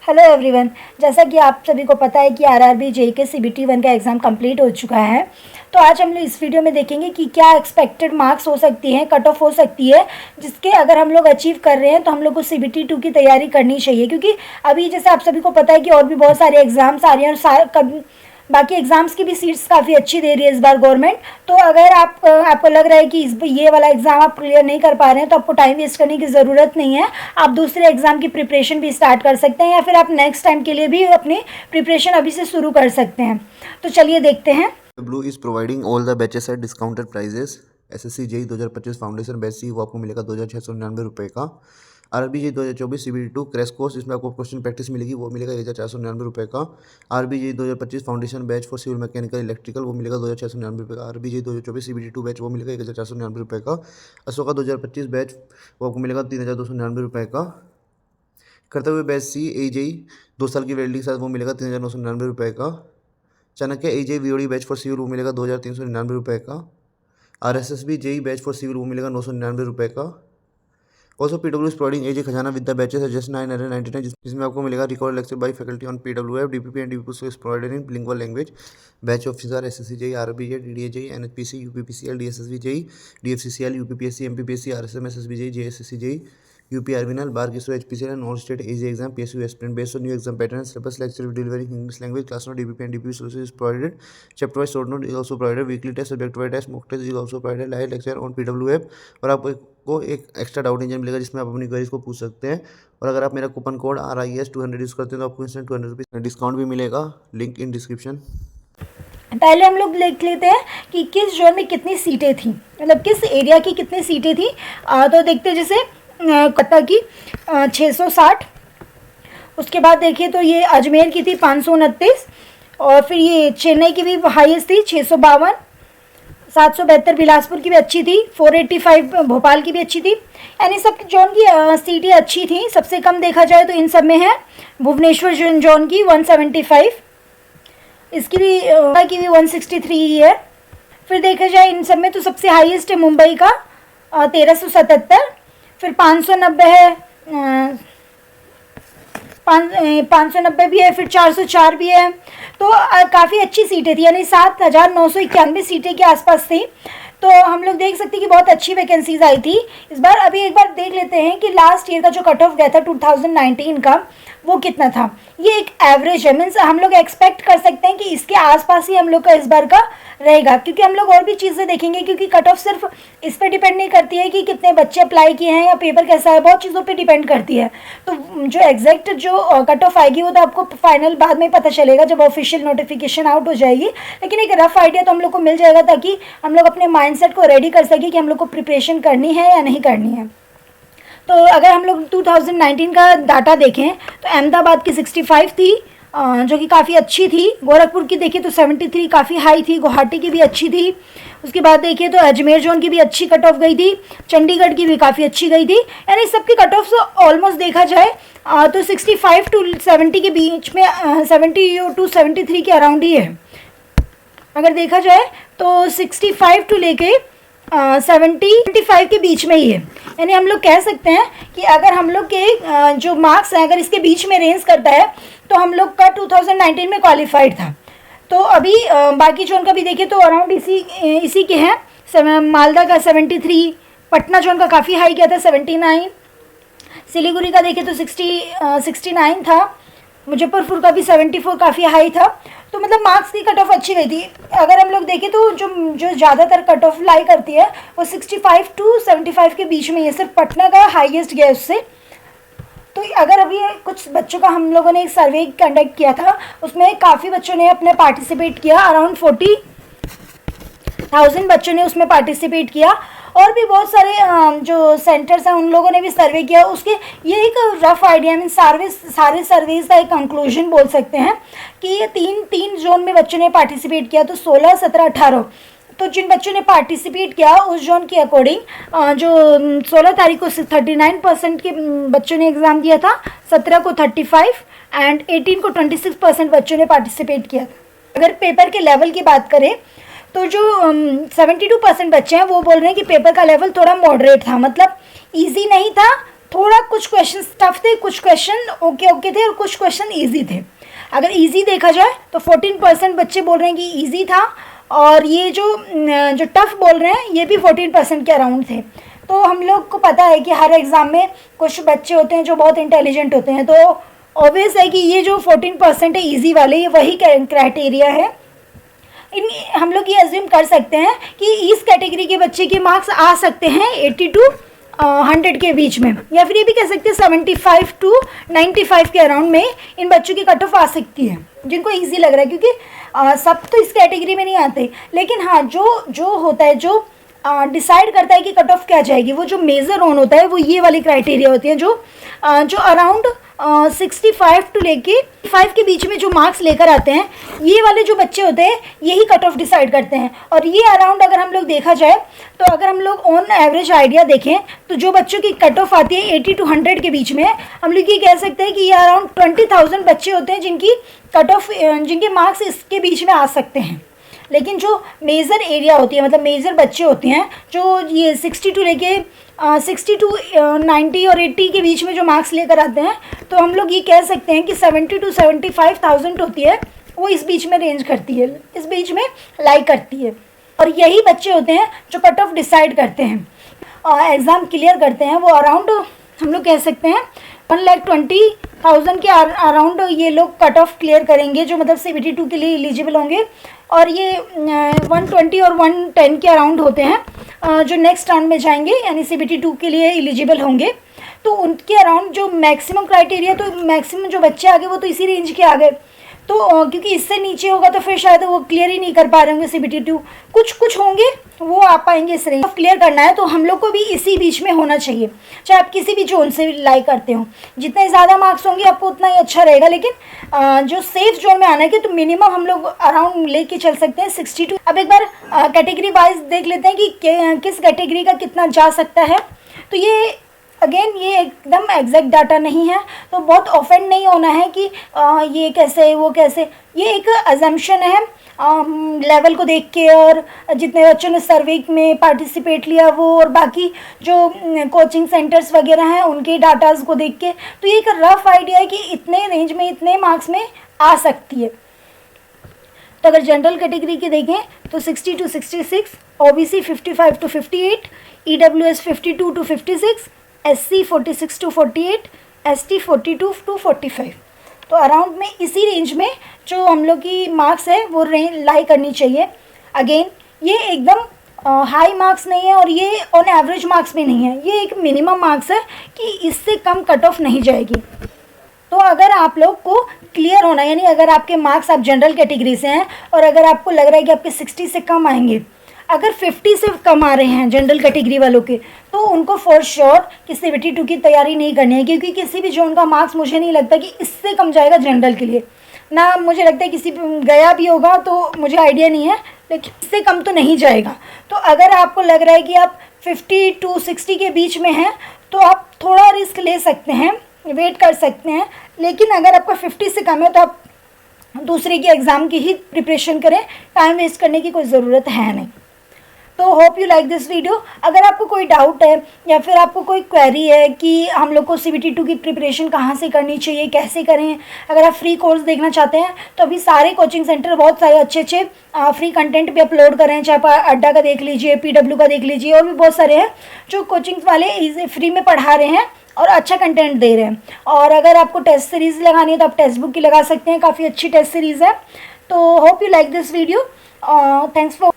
Hello everyone. जैसा कि आप सभी को पता है कि आरआरबी जेईई के सीबीटी 1 का एग्ज़ाम कंप्लीट हो चुका है। तो आज हम लोग इस वीडियो में देखेंगे कि क्या एक्सपेक्टेड मार्क्स हो सकती हैं, कट ऑफ हो सकती है, जिसके अगर हम लोग अचीव कर रहे हैं तो हम लोग को सीबीटी 2 की तैयारी करनी चाहिए। क्योंकि अभी जैसे आप सभी को पता है कि और भी बहुत सारे एग्ज़ाम्स आ रहे हैं और बाकी एग्ज़ाम्स की भी सीट्स काफ़ी अच्छी दे रही है इस बार गवर्नमेंट। तो अगर आपको लग रहा है कि ये वाला एग्ज़ाम आप क्लियर नहीं कर पा रहे हैं तो आपको टाइम वेस्ट करने की ज़रूरत नहीं है। आप दूसरे एग्ज़ाम की प्रिपरेशन भी स्टार्ट कर सकते हैं या फिर आप नेक्स्ट टाइम के लिए भी अपनी प्रिपरेशन अभी से शुरू कर सकते हैं। तो चलिए देखते हैं। Blue is providing all the batches at discounted prices. SSC JE 2025 foundation batch सी वो आपको मिलेगा 2699 का। RB JE 2024 CBT 2 crash course, इसमें आपको क्वेश्चन प्रैक्टिस मिलेगी, वो मिलेगा 1499 का। RB JE 2025 foundation batch for civil mechanical electrical वो मिलेगा 2699 का। आरबी जेई 2024 सीबीटी 2 बैच वो मिलेगा 1499 का। अशोका 2025 बैच वो आपको मिलेगा 3299 का। करते हुए बैच सी ए जेई 2 साल की वैलिडिटी के साथ वो मिलेगा 3999 का। Chanakya A JE VOD batch for civil वो मिलेगा 2399 का। RSSB JE batch for civil वो मिलेगा 999 का। ऑल्सो पीडब्ल्यू प्रोवाइडिंग एजे खजाना विद्या बैचेस है जस्ट 999, जिसमें आपको मिलेगा record lecture by faculty on PWF DPP and DPP is provided in lingual language. Batch officer SSC JE RB JE DDA JE NHPC UPPCL DSSB JE DFCCL UPPSC MPPSC RSM SSB JE JSSC JE UP आर्विनल बार किसो HPCL and non state AG exam PSU aspirant based on new exam pattern syllabus lecture delivering English language class note DPP and DPP sources is provided. Chapter wise short note is also provided. Weekly test subject wise test mock test is also provided. Live lecture on PWF और आपको एक extra doubt engine मिलेगा जिसमें आप अपनी queries को पूछ सकते हैं। और अगर आप मेरा कूपन कोड RIS 200 यूज़ करते हैं तो आपको इंस्टेंट 200 रुपीज़ डिस्काउंट भी मिलेगा। Link in description. पहले हम लोग देख लेते हैं कि किस जोन में कितनी सीटें थी, मतलब किस एरिया की कितनी सीटें थी। तो देखते हैं जैसे कोलकाता की 660, उसके बाद देखिए तो ये अजमेर की थी 529, और फिर ये चेन्नई की भी हाईएस्ट थी 652, 772 बिलासपुर की भी अच्छी थी, 485 भोपाल की भी अच्छी थी। यानी सब जोन की सीटें अच्छी थी। सबसे कम देखा जाए तो इन सब में है भुवनेश्वर जोन की 175, इसकी भी 163 ही है। फिर देखा जाए इन सब में तो सबसे हाईएस्ट है मुंबई का 1377, फिर 590 है, 590 भी है, फिर 404 भी है। तो काफ़ी अच्छी सीटें थी, यानी 7991 सीटें के आसपास थी। तो हम लोग देख सकते हैं कि बहुत अच्छी वैकेंसीज आई थी इस बार। अभी एक बार देख लेते हैं कि लास्ट ईयर का जो कट ऑफ गया था 2019 का वो कितना था। ये एक एवरेज है, मीन्स हम लोग एक्सपेक्ट कर सकते हैं कि इसके आसपास ही हम लोग का इस बार का रहेगा, क्योंकि हम लोग और भी चीज़ें देखेंगे। क्योंकि कट ऑफ सिर्फ इस पर डिपेंड नहीं करती है कि कितने बच्चे अप्लाई किए हैं या पेपर कैसा है, बहुत चीज़ों पे डिपेंड करती है। तो जो एग्जैक्ट जो कट ऑफ आएगी वो तो आपको फाइनल बाद में पता चलेगा जब ऑफिशियल नोटिफिकेशन आउट हो जाएगी। लेकिन एक रफ आइडिया तो हम लोग को मिल जाएगा ताकि हम लोग अपने माइंडसेट को रेडी कर सकें कि हम लोग को प्रिपरेशन करनी है या नहीं करनी है। तो अगर हम लोग 2019 का डाटा देखें तो अहमदाबाद की 65 थी, जो कि काफ़ी अच्छी थी। गोरखपुर की देखिए तो 73 काफ़ी हाई थी। गुवाहाटी की भी अच्छी थी। उसके बाद देखिए तो अजमेर जोन की भी अच्छी कट ऑफ गई थी। चंडीगढ़ की भी काफ़ी अच्छी गई थी। यानी सबकी कट ऑफ ऑलमोस्ट देखा जाए तो 65 टू 70 के बीच में, 70 टू 73 के अराउंड ही है। अगर देखा जाए तो 65 टू लेके 75 के बीच में ही है। यानी हम लोग कह सकते हैं कि अगर हम लोग के जो मार्क्स हैं अगर इसके बीच में रेंज करता है तो हम लोग का 2019 में क्वालिफाइड था। तो अभी बाकी जोन का भी देखें तो अराउंड इसी के हैं। मालदा का 73, पटना जोन का काफ़ी हाई किया था 79, सिलीगुड़ी का देखें तो 69 था, मुजफ्फरपुर का भी 74 काफ़ी हाई था। तो मतलब मार्क्स की कट ऑफ अच्छी गई थी। अगर हम लोग देखें तो जो ज़्यादातर कट ऑफ लाई करती है वो 65 टू 75 के बीच में है। सिर्फ पटना का हाईएस्ट गया उससे। तो अगर अभी कुछ बच्चों का हम लोगों ने एक सर्वे कंडक्ट किया था, उसमें काफ़ी बच्चों ने अपने पार्टिसिपेट किया। अराउंड 40,000 बच्चों ने उसमें पार्टिसिपेट किया। और भी बहुत सारे जो सेंटर्स हैं उन लोगों ने भी सर्वे किया। उसके ये एक रफ आइडिया मीन सारे सर्वेज का एक कंक्लूजन बोल सकते हैं कि ये तीन जोन में बच्चों ने पार्टिसिपेट किया। तो 16, 17, 18, तो जिन बच्चों ने पार्टिसिपेट किया उस जोन के अकॉर्डिंग जो 16 तारीख को 39% के बच्चों ने एग्ज़ाम दिया था, 17 को 35 एंड 18 को 26% बच्चों ने पार्टिसिपेट किया था। अगर पेपर के लेवल की बात करें तो जो 72% बच्चे हैं वो बोल रहे हैं कि पेपर का लेवल थोड़ा मॉडरेट था, मतलब इजी नहीं था थोड़ा कुछ क्वेश्चन टफ थे, कुछ क्वेश्चन ओके थे और कुछ क्वेश्चन ईजी थे। अगर ईजी देखा जाए तो 14% बच्चे बोल रहे हैं कि ईजी था, और ये जो टफ बोल रहे हैं ये भी 14% के अराउंड थे। तो हम लोग को पता है कि हर एग्ज़ाम में कुछ बच्चे होते हैं जो बहुत इंटेलिजेंट होते हैं, तो ऑब्वियस है कि ये जो 14% है ईजी वाले, ये वही क्राइटेरिया है। हम लोग ये अज्यूम कर सकते हैं कि इस कैटेगरी के बच्चे के मार्क्स आ सकते हैं 80 to 100 के बीच में, या फिर ये भी कह सकते हैं 75 to 95 के अराउंड में इन बच्चों की कट ऑफ आ सकती है, जिनको इजी लग रहा है, क्योंकि सब तो इस कैटेगरी में नहीं आते। लेकिन हाँ, जो होता है, जो डिसाइड करता है कि कट ऑफ क्या जाएगी, वो जो मेजर ऑन होता है वो ये वाली क्राइटेरिया होती है, जो अराउंड 65 टू लेके 5 के बीच में जो मार्क्स लेकर आते हैं, ये वाले जो बच्चे होते हैं यही कट ऑफ डिसाइड करते हैं। और ये अराउंड अगर हम लोग देखा जाए, तो अगर हम लोग ऑन एवरेज आइडिया देखें, तो जो बच्चों की कट ऑफ आती है 80 to 100 के बीच में, हम लोग ये कह सकते हैं कि ये अराउंड 20,000 बच्चे होते हैं जिनकी कट ऑफ, जिनके मार्क्स इसके बीच में आ सकते हैं। लेकिन जो मेजर एरिया होती है, मतलब मेजर बच्चे होते हैं जो ये 60 to लेके 60 to 90 और 80 के बीच में जो मार्क्स लेकर आते हैं, तो हम लोग ये कह सकते हैं कि 70 to 75,000 होती है, वो इस बीच में रेंज करती है, इस बीच में लाई करती है। और यही बच्चे होते हैं जो कट ऑफ डिसाइड करते हैं और एग्ज़ाम क्लियर करते हैं। वो अराउंड हम लोग कह सकते हैं 1,20,000 के अराउंड ये लोग कट ऑफ क्लियर करेंगे, जो मतलब CBT 2 के लिए एलिजिबल होंगे। और ये 120 और 110 के अराउंड होते हैं जो नेक्स्ट राउंड में जाएंगे, यानी CBT 2 के लिए एलिजिबल होंगे। तो उनके अराउंड जो मैक्सिमम क्राइटेरिया, तो मैक्सिमम जो बच्चे आ गए वो तो इसी रेंज के आ गए। तो क्योंकि इससे नीचे होगा तो फिर शायद वो क्लियर ही नहीं कर पा रहे होंगे CBT 2। कुछ होंगे वो आ पाएंगे इस रेंज। क्लियर करना है तो हम लोग को भी इसी बीच में होना चाहिए, चाहे आप किसी भी जोन से लाई करते हो। जितने ज़्यादा मार्क्स होंगे आपको उतना ही अच्छा रहेगा, लेकिन जो सेफ जोन में आना है कि तो मिनिमम हम लोग अराउंड लेके चल सकते हैं 62। अब एक बार कैटेगरी वाइज देख लेते हैं कि किस कैटेगरी का कितना जा सकता है। तो ये अगेन ये एकदम एग्जैक्ट डाटा नहीं है, तो बहुत ऑफेंड नहीं होना है कि ये कैसे वो कैसे। ये एक अजम्पशन है लेवल को देख के, और जितने बच्चों ने सर्वे में पार्टिसिपेट लिया वो, और बाकी जो कोचिंग सेंटर्स वगैरह हैं उनके डाटाज को देख के, तो ये एक रफ आइडिया है कि इतने रेंज में इतने मार्क्स में आ सकती है। तो अगर जनरल कैटेगरी की देखें तो 60 to 66, OBC 55 to 58, EWS 52 to 56, SC 46 to 48, ST 42 to 45। तो अराउंड में इसी रेंज में जो हम लोग की मार्क्स है वो लाई करनी चाहिए। अगेन ये एकदम हाई मार्क्स नहीं है और ये ऑन एवरेज मार्क्स भी नहीं है, ये एक मिनिमम मार्क्स है कि इससे कम कट ऑफ नहीं जाएगी। तो अगर आप लोग को क्लियर होना, यानी अगर आपके मार्क्स, आप जनरल कैटेगरी से हैं और अगर आपको लग रहा है कि आपके 60 से कम आएंगे, अगर 50 से कम आ रहे हैं जनरल कैटेगरी वालों के, तो उनको फॉर श्योर कि CBT 2 की तैयारी नहीं करनी है, क्योंकि किसी भी जोन का मार्क्स मुझे नहीं लगता कि इससे कम जाएगा जनरल के लिए। ना मुझे लगता है किसी गया भी होगा, तो मुझे आइडिया नहीं है, लेकिन इससे कम तो नहीं जाएगा। तो अगर आपको लग रहा है कि आप 50 to 60 के बीच में हैं, तो आप थोड़ा रिस्क ले सकते हैं, वेट कर सकते हैं। लेकिन अगर आपका 50 से कम है तो आप दूसरे के एग्ज़ाम की ही प्रिपरेशन करें, टाइम वेस्ट करने की कोई ज़रूरत है नहीं। तो hope you like this video. अगर आपको कोई डाउट है या फिर आपको कोई क्वेरी है कि हम लोग को CBT 2 की प्रिपरेशन कहाँ से करनी चाहिए, कैसे करें, अगर आप फ्री कोर्स देखना चाहते हैं तो अभी सारे कोचिंग सेंटर बहुत सारे अच्छे फ्री कंटेंट भी अपलोड कर रहे हैं। चाहे आप अड्डा का देख लीजिए, PW का देख लीजिए, और भी बहुत सारे हैं जो कोचिंग वाले फ्री में पढ़ा रहे हैं और अच्छा कंटेंट दे रहे हैं। और अगर आपको टेस्ट सीरीज़ लगानी है तो आप टेक्स्ट बुक की लगा सकते हैं, काफ़ी अच्छी टेस्ट सीरीज़ है। तो hope you like this video. Thanks for